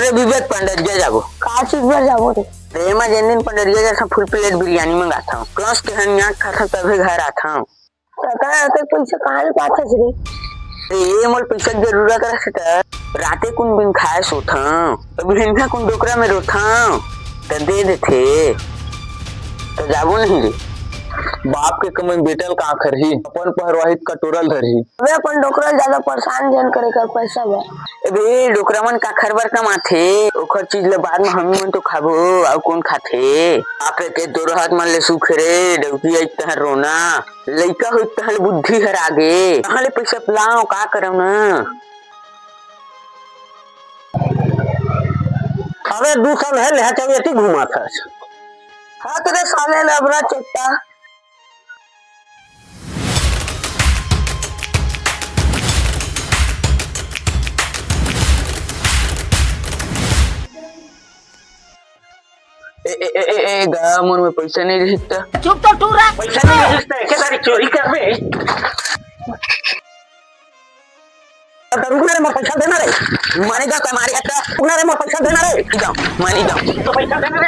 अरे विवेक पंडित जाबो का चीज पर जाबो रे? रेमा जन्दिन पंडित जैसा फुल प्लेट बिरयानी मंगाता हूँ क्लास के हन खाता तभी घर आता हूँ। काका ते पैसा कहाँ ले पाता रे? ये मोल पैसा की जरूरत है राते कुन बिन खाए सोता अभी हिंसा कुन डोकरा में रोता तो दे देते तो जाबो नहीं रे। बाप के कमाई बेटल का खरही अपन पहरवाहित कटोरल धरही। अबे अपन डोकरा ज्यादा परेशान जन करे कर पैसा बा। अबे डोकरा मन का खरबर कमाथे ओखर चीज ले बाद में हम मन तो खाबो और कौन खाथे आपरे के दो हाथ मन ले सुख रे डौकी आई तहर रोना लइका होई तहल बुद्धि हर आगे कहां ले पैसा लाओ का करम ना। अरे 2 साल है लेहा चाहे घुमा था। हाँ तेरे साले लबरा चट्टा ए मन में पैसा नहीं रहता चुप तो तू रहा। पैसा नहीं रहता क्या तारी चोरी कर बे रुकना रे मैं पैसा देना रे मानेगा क्या मारेगा क्या रुकना रे मैं पैसा देना रे जाओ मानी जाओ तो पैसा देना रे